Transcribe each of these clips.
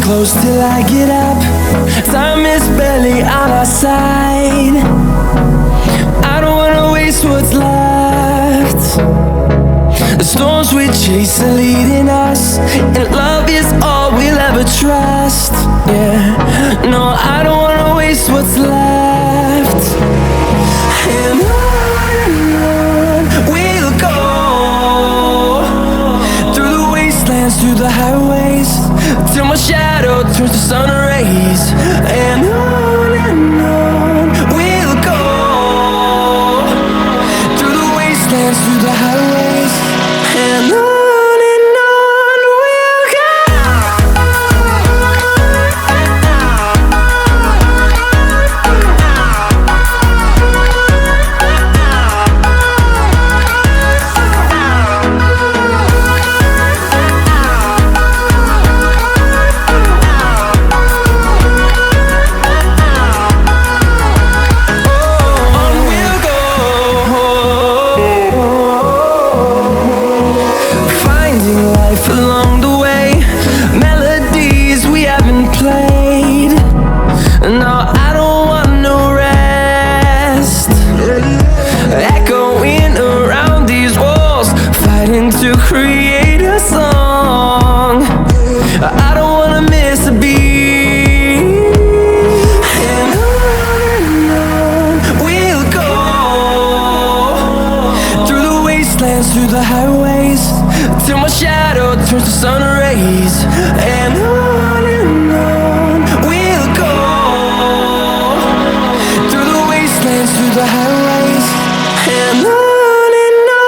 close till I get up. Time is barely on our side. I don't wanna waste what's left. The storms we chase are leading us, and love is all we'll ever trust. Yeah, no, I don't wanna waste what's left. And on we'll go, through the wastelands, through the highways, till my shadow turns to sun rays. And on we'll go, through the wastelands, through the highways, and on. Along the way, melodies we haven't played. No, I don't want no rest. Echoing around these walls, fighting to create a song. I don't wanna miss a beat. And on we'll go, through the wastelands, through the highways, till my shadow turns to sun rays. And on we'll go, through the wastelands, through the highways, and on we'll go.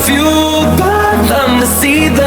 Fueled by them to see the